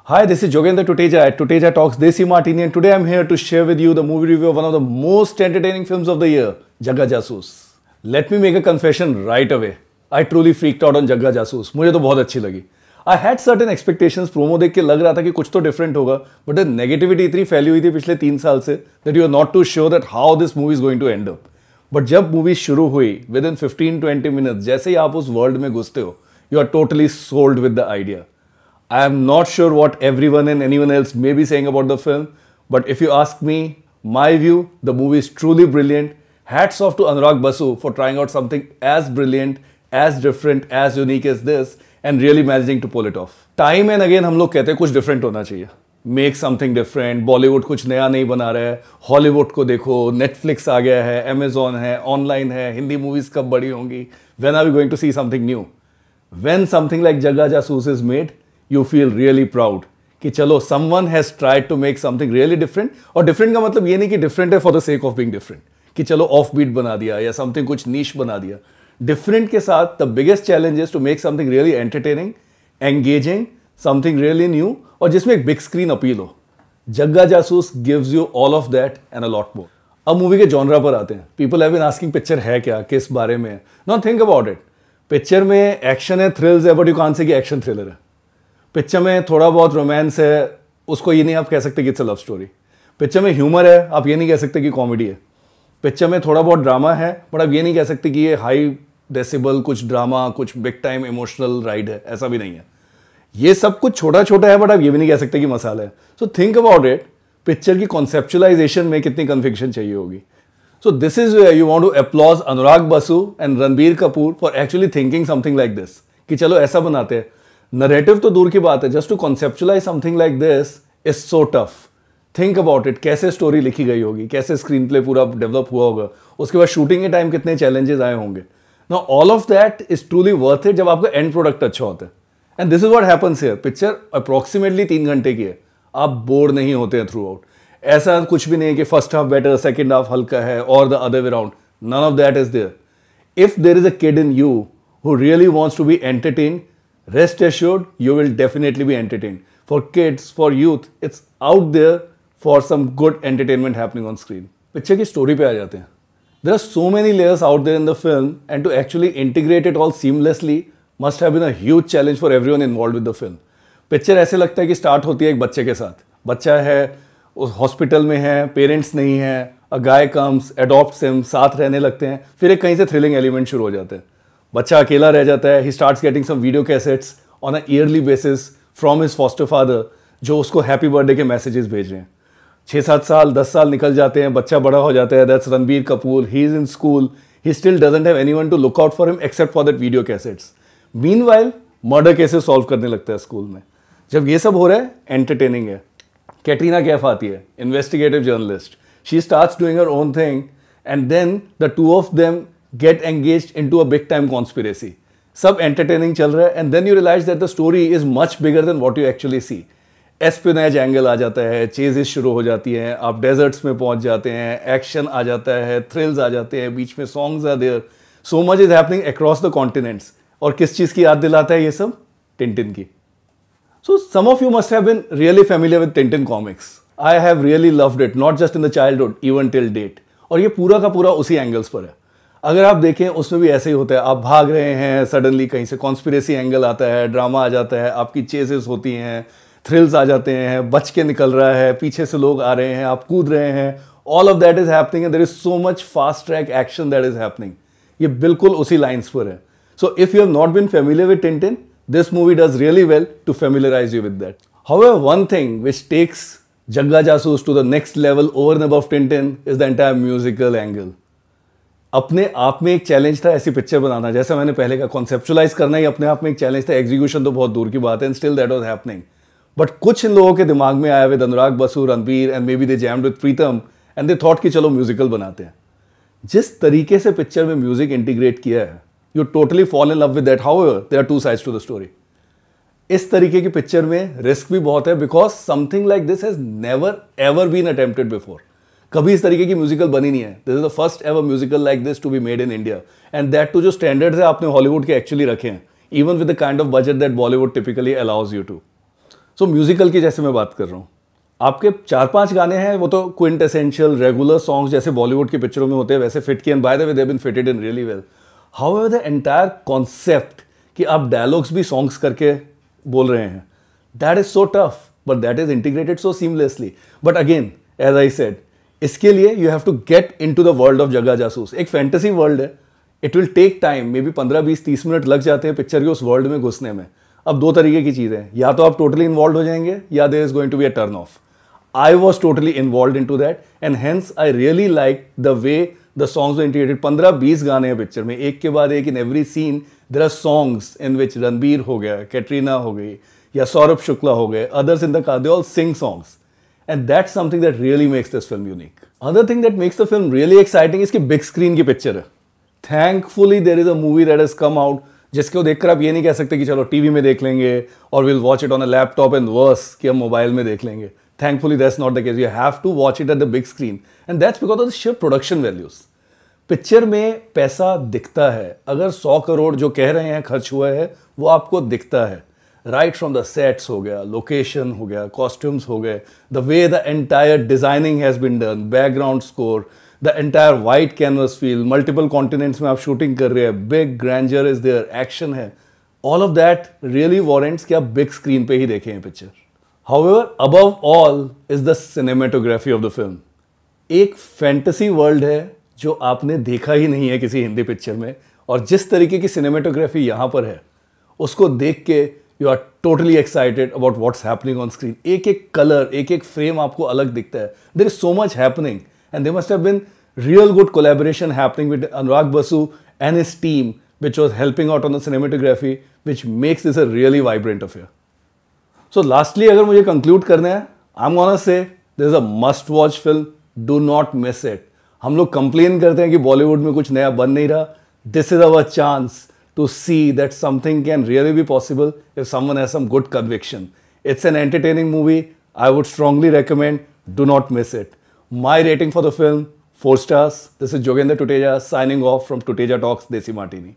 Hi, this is Jogendra Tuteja at Tuteja Talks Desi Martini, and today I'm here to share with you the movie review of one of the most entertaining films of the year, Jagga Jasoos. Let me make a confession right away. I truly freaked out on Jagga Jasoos. मुझे तो बहुत अच्छी लगी. I had certain expectations. Promo देख के लग रहा था कि कुछ तो डिफरेंट होगा, but the negativity इतनी फैली हुई थी पिछले 3 साल से that you are not too sure that how this movie is going to end up. But जब मूवी शुरू हुई, within 15-20 minutes, जैसे ही आप उस वर्ल्ड में घुसते हो, you are totally sold with the idea. I am not sure what everyone and anyone else may be saying about the film, but if you ask me, my view, the movie is truly brilliant. Hats off to Anurag Basu for trying out something as brilliant, as different, as unique as this, and really managing to pull it off. Time and again हम लोग कहते हैं कुछ different होना चाहिए. Make something different. Bollywood कुछ नया नहीं बना रहा है. Hollywood को देखो, Netflix आ गया है, Amazon है, online है, हिंदी movies कब बड़ी होंगी? When are we going to see something new? When something like Jagga Jasoos is made, you feel really proud कि चलो someone has tried to make something really different. और different का मतलब ये नहीं कि different है for the sake of being different, कि चलो offbeat बना दिया या something कुछ niche बना दिया. Different के साथ the biggest challenge is to make something really entertaining, engaging, something really new और जिसमें एक big screen appeal हो. Jagga Jasoos gives you all of that and a lot more. अब मूवी के जॉनरा पर आते हैं. People have been asking picture है क्या, किस बारे में. Now think about it. Picture में एक्शन है, थ्रिल्स है, बट यू कांट से कि एक्शन थ्रिलर है. पिक्चर में थोड़ा बहुत रोमांस है, उसको ये नहीं आप कह सकते कि it's a love story. Picture में ह्यूमर है, आप ये नहीं कह सकते कि कॉमेडी है. पिक्चर में थोड़ा बहुत ड्रामा है, बट आप ये नहीं कह सकते कि ये हाई डेसिबल कुछ ड्रामा, कुछ बिग टाइम इमोशनल राइड है, ऐसा भी नहीं है. ये सब कुछ छोटा छोटा है, बट आप ये भी नहीं कह सकते कि मसाला है. So think about it, picture की कॉन्सेप्चुलाइजेशन में कितनी कन्विक्शन चाहिए होगी. So this is where you want to applaud Anurag Basu and Ranbir Kapoor for actually thinking something like this. कि चलो ऐसा बनाते हैं. Narrative तो दूर की बात है. Just to conceptualize something like this is so tough. Think about it. कैसे स्टोरी लिखी गई होगी, कैसे स्क्रीन प्ले पूरा डेवलप हुआ होगा, उसके बाद शूटिंग के टाइम कितने चैलेंजेस आए होंगे. Now all of that is truly worth it जब आपका एंड प्रोडक्ट अच्छा होता है. And this is what happens here. Picture approximately 3 घंटे की है. आप बोर नहीं होते हैं थ्रू आउट. ऐसा कुछ भी नहीं कि first half better, second half हल्का है और the other way round. None of that is there. If there is a kid in you who really wants to be entertained, rest assured you will definitely be entertained. For kids, for youth, it's out there for some good entertainment happening on screen. Picture की story पे आ जाते हैं. There are so many layers out there in the film and to actually integrate it all seamlessly must have been a huge challenge for everyone involved with the film. Picture ऐसे लगता है कि start होती है एक बच्चे के साथ. बच्चा है, उस हॉस्पिटल में है, पेरेंट्स नहीं है, अ गाय कम्स, एडॉप्ट्स हिम, साथ रहने लगते हैं. फिर एक कहीं से थ्रिलिंग एलिमेंट शुरू हो जाता है. बच्चा अकेला रह जाता है. He starts getting some video cassettes on a yearly basis from his foster father, जो उसको हैप्पी बर्थडे के मैसेजेस भेज रहे हैं. 6-7 साल, 10 साल निकल जाते हैं. बच्चा बड़ा हो जाता है. That's Ranbir Kapoor. He is in school. He still doesn't have anyone to look out for him except for that video cassettes. Meanwhile murder cases solve करने लगता है स्कूल में. जब ये सब हो रहा है, एंटरटेनिंग है. कैटरीना कैफ आती है, investigative journalist. She starts doing her own thing and then the two of them get engaged into a big time conspiracy. सब एंटरटेनिंग चल रहा है and then you realise that the story is much bigger than what you actually see. Espionage angle आ जाता है, ceases शुरू हो जाती हैं, आप डेजर्ट्स में पहुंच जाते हैं, एक्शन आ जाता है, थ्रिल्स आ जाते हैं, बीच में songs are there. So much is happening across the continents. और किस चीज़ की याद दिलाता है ये सब? टिंटिन की. So some of you must have been really familiar with Tintin comics. I have really loved it, not just in the childhood, even till date. और ये पूरा का पूरा उसी एंगल्स पर है. अगर आप देखें उसमें भी ऐसे ही होता है. आप भाग रहे हैं, सडनली कहीं से कॉन्स्पिरेसी एंगल आता है, ड्रामा आ जाता है, आपकी चेजेस होती हैं, थ्रिल्स आ जाते हैं, बच के निकल रहा है, पीछे से लोग आ रहे हैं, आप कूद रहे हैं. All of that is happening and there is so much fast track action that is happening. ये बिल्कुल उसी लाइन्स पर है. So if you have not been familiar with Tintin, this movie does really well to familiarize you with that. However, one thing which takes Jagga Jasoos to the next level over and above Tintin is the entire musical angle. अपने आप में एक challenge था ऐसी picture बनाना. जैसा मैंने पहले कहा, कॉन्सेप्चुलाइज करना ही अपने आप में एक चैलेंज था. एग्जीक्यूशन तो बहुत दूर की बात है and still that was happening. But कुछ इन लोगों के दिमाग में आया with Anurag Basu, Ranbir and may be they jammed with Pritam and they thought कि चलो म्यूजिकल बनाते हैं. जिस तरीके से पिक्चर में म्यूजिक इंटीग्रेट किया है, you totally fall in love with that. However, there are two sides to the story. इस तरीके की पिक्चर में रिस्क भी बहुत है because something like this has never ever been attempted before. कभी इस तरीके की म्यूजिकल बनी नहीं है. This is the first ever musical like this to be made in India. And that to जो स्टैंडर्ड्स है आपने हॉलीवुड के एक्चुअली रखे हैं, even with the kind of budget that Bollywood typically allows you to. So musical की जैसे मैं बात कर रहा हूँ, आपके 4-5 गाने हैं वो तो क्विंटेसेंशियल रेगुलर सॉन्ग्स जैसे बॉलीवुड की पिक्चरों में होते हैं वैसे फिट किए, and by the way they have been fitted in really well. However the entire concept कि आप डायलॉग्स भी सॉन्ग्स करके बोल रहे हैं, that is so tough, but that is integrated so seamlessly. But again as I said, इसके लिए you have to get into the world of Jagga Jasoos. एक फैंटेसी वर्ल्ड है, it will take time, maybe 15-20-30 minute लग जाते हैं picture के उस world में घुसने में। अब दो तरीके की चीज़ें हैं, या तो आप टोटली इन्वॉल्व हो जाएंगे या there is going to be a turn off. I was totally involved into that and hence I really liked the way the songs were integrated। 15-20 गाने हैं पिक्चर में, एक के बाद एक, in every scene there are songs in which Ranbir हो गया, कैटरीना हो गई या सौरभ शुक्ला हो गए, others in the car, they all sing songs and that's something that really makes this film unique। Other thing that makes the film really exciting इसकी big screen की picture है। Thankfully there is a movie that has come out जिसको देखकर आप ये नहीं कह सकते कि चलो टीवी में देख लेंगे और we'll watch it on a laptop and worse कि हम मोबाइल में देख लेंगे। Thankfully, that's not the case. You have to watch it at the big screen. And that's because of the sheer production values. Picture में पैसा दिखता है। अगर 100 करोड़ जो कह रहे हैं खर्च हुआ है, वो आपको दिखता है। Right from the sets हो गया, location हो गया, costumes हो गए, the way the entire designing has been done, background score, the entire white canvas feel, multiple continents में आप shooting कर रहे हैं, big grandeur is there, action है। All of that really warrants कि आप big screen पे ही देखें picture. However, above all is the cinematography of the film। एक फैंटेसी वर्ल्ड है जो आपने देखा ही नहीं है किसी हिंदी पिक्चर में, और जिस तरीके की सिनेमेटोग्राफी यहाँ पर है उसको देख के you are totally excited about what's happening on screen. एक एक कलर, एक एक फ्रेम आपको अलग दिखता है। There is so much happening and there must have been real good collaboration happening with Anurag Basu and his team which was helping out on the cinematography, which makes this a really vibrant affair। So lastly, अगर मुझे conclude करना है, I'm gonna say this is a must watch film, do not miss it। हम लोग complain करते हैं कि बॉलीवुड में कुछ नया बन नहीं रहा, this is our chance to see that something can really be possible if someone has some good conviction। It's an entertaining movie, I would strongly recommend, do not miss it। My rating for the film, 4 stars। This is Jogendra Tuteja signing off from Tuteja Talks Desi Martini।